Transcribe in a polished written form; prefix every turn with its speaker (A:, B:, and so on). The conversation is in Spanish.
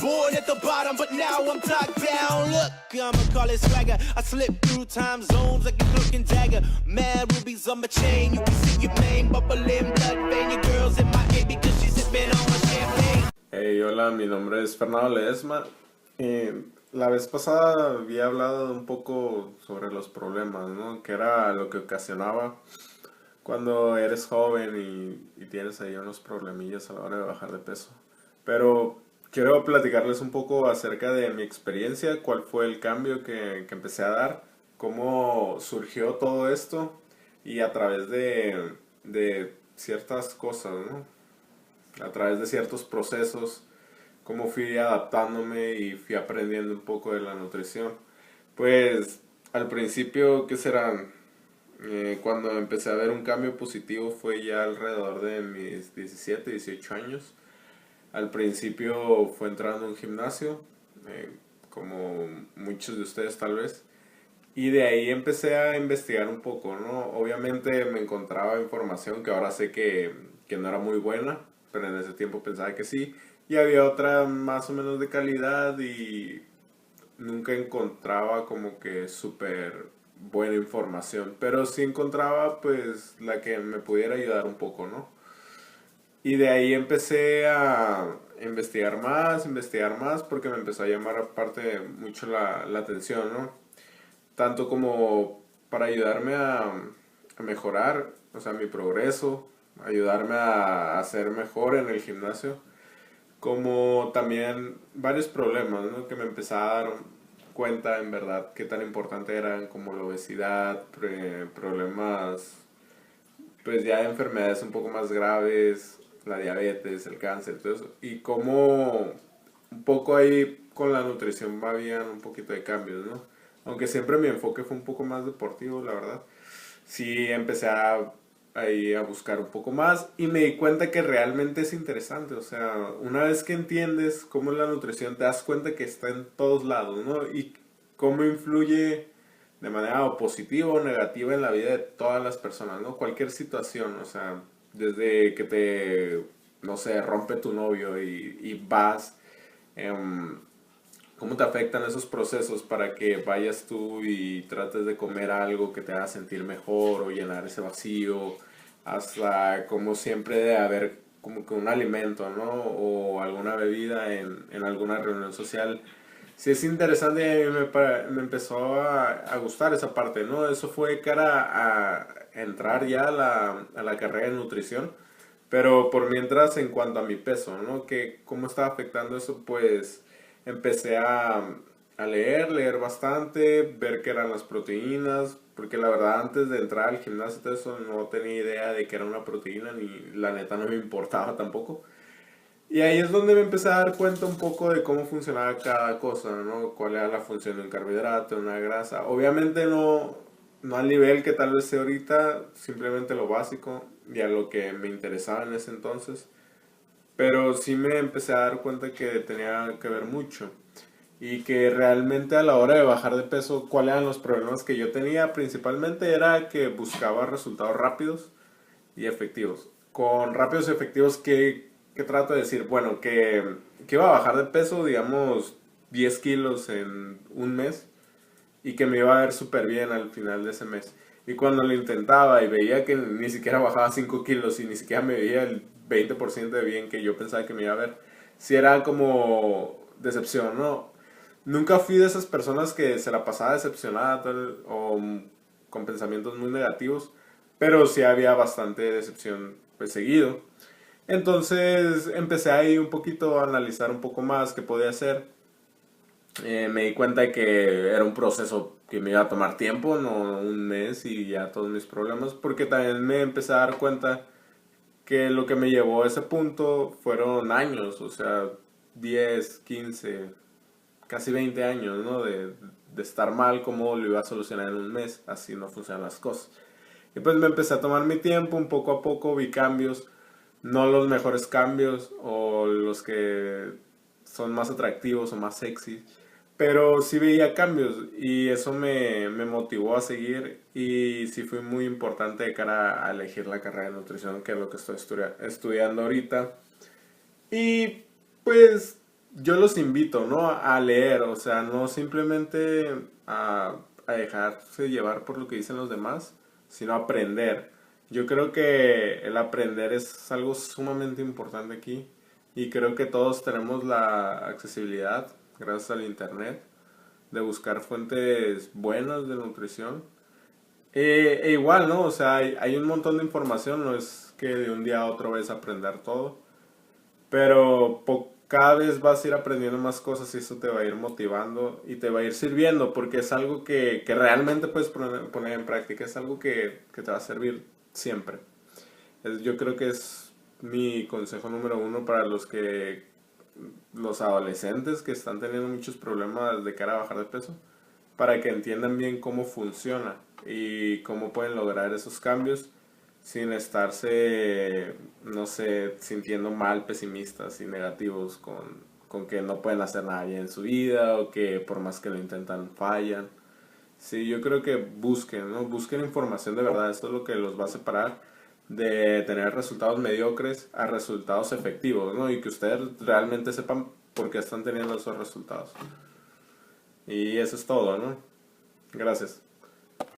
A: born at the bottom, but now I'm top down. Look, I'ma call it swagger. I slip through time zones like a cloak and dagger. Mad rubies on my chain. You can see your name bubbling, blood vein. Your girl's in my ear because she's sipping on my champagne.
B: Hey, hola, mi nombre es Fernando Ledesma. La vez pasada había hablado un poco sobre los problemas, ¿no? Que era lo que ocasionaba cuando eres joven y tienes ahí unos problemillas a la hora de bajar de peso. Pero quiero platicarles un poco acerca de mi experiencia, cuál fue el cambio que empecé a dar, cómo surgió todo esto y a través de ciertas cosas, ¿no? A través de ciertos procesos, cómo fui adaptándome y fui aprendiendo un poco de la nutrición. Pues al principio, ¿qué serán? Cuando empecé a ver un cambio positivo fue ya alrededor de mis 17, 18 años. Al principio fue entrando a un gimnasio, como muchos de ustedes tal vez. Y de ahí empecé a investigar un poco, ¿no? Obviamente me encontraba información que ahora sé que no era muy buena, pero en ese tiempo pensaba que sí. Y había otra más o menos de calidad y nunca encontraba como que súper buena información. Pero sí encontraba pues la que me pudiera ayudar un poco, ¿no? Y de ahí empecé a investigar más, porque me empezó a llamar aparte mucho la atención, ¿no? Tanto como para ayudarme a mejorar, o sea, mi progreso, ayudarme a ser mejor en el gimnasio, como también varios problemas, ¿no? Que me empezaron a dar cuenta en verdad qué tan importante eran, como la obesidad, problemas pues ya de enfermedades un poco más graves, la diabetes, el cáncer, todo eso, y como un poco ahí con la nutrición habían un poquito de cambios, ¿no? Aunque siempre mi enfoque fue un poco más deportivo, la verdad. Sí empecé ahí a buscar un poco más y me di cuenta que realmente es interesante. O sea, una vez que entiendes cómo es la nutrición, te das cuenta que está en todos lados, ¿no? Y cómo influye de manera o positiva o negativa en la vida de todas las personas, ¿no? Cualquier situación, o sea, desde que no sé, rompe tu novio y vas, cómo te afectan esos procesos para que vayas tú y trates de comer algo que te haga sentir mejor o llenar ese vacío, hasta como siempre de haber como que un alimento, ¿no? O alguna bebida en alguna reunión social. Sí, es interesante y a mí me empezó a gustar esa parte, ¿no? Eso fue cara a entrar ya a la carrera de nutrición, pero por mientras en cuanto a mi peso, ¿no? Que cómo estaba afectando eso, pues empecé a leer bastante, ver qué eran las proteínas, porque la verdad antes de entrar al gimnasio y todo eso no tenía idea de qué era una proteína, ni la neta no me importaba tampoco. Y ahí es donde me empecé a dar cuenta un poco de cómo funcionaba cada cosa, ¿no? Cuál era la función de un carbohidrato, de una grasa. Obviamente no al nivel que tal vez sea ahorita, simplemente lo básico y a lo que me interesaba en ese entonces. Pero sí me empecé a dar cuenta que tenía que ver mucho. Y que realmente a la hora de bajar de peso, cuáles eran los problemas que yo tenía, principalmente era que buscaba resultados rápidos y efectivos. Con rápidos y efectivos, ¿qué trato de decir? Bueno, que iba a bajar de peso, digamos, 10 kilos en un mes y que me iba a ver súper bien al final de ese mes. Y cuando lo intentaba y veía que ni siquiera bajaba 5 kilos y ni siquiera me veía el 20% de bien que yo pensaba que me iba a ver, sí era como decepción, ¿no? Nunca fui de esas personas que se la pasaba decepcionada o con pensamientos muy negativos, pero sí había bastante decepción pues seguido. Entonces empecé ahí un poquito a analizar un poco más qué podía hacer. Me di cuenta de que era un proceso que me iba a tomar tiempo, no un mes y ya todos mis problemas, porque también me empecé a dar cuenta que lo que me llevó a ese punto fueron años, o sea, 10 15 casi 20 años, ¿no? De estar mal, cómo lo iba a solucionar en un mes, así no funcionan las cosas. Y pues me empecé a tomar mi tiempo, un poco a poco vi cambios, no los mejores cambios o los que son más atractivos o más sexy, pero sí veía cambios y eso me motivó a seguir y sí fue muy importante de cara a elegir la carrera de nutrición, que es lo que estoy estudiando ahorita. Y pues yo los invito, ¿no? A leer, o sea, no simplemente a dejarse llevar por lo que dicen los demás, sino a aprender. Yo creo que el aprender es algo sumamente importante aquí y creo que todos tenemos la accesibilidad, gracias al internet, de buscar fuentes buenas de nutrición. E igual, ¿no? O sea, hay un montón de información, no es que de un día a otro vayas a aprender todo, pero cada vez vas a ir aprendiendo más cosas y eso te va a ir motivando y te va a ir sirviendo porque es algo que realmente puedes poner en práctica, es algo que te va a servir siempre. Yo creo que es mi consejo número uno para los adolescentes que están teniendo muchos problemas de cara a bajar de peso, para que entiendan bien cómo funciona y cómo pueden lograr esos cambios sin estarse, no sé, sintiendo mal, pesimistas y negativos con que no pueden hacer nada bien en su vida o que por más que lo intentan fallan. Sí, yo creo que busquen, ¿no? Busquen información de verdad, esto es lo que los va a separar de tener resultados mediocres a resultados efectivos, ¿no? Y que ustedes realmente sepan por qué están teniendo esos resultados. Y eso es todo, ¿no? Gracias.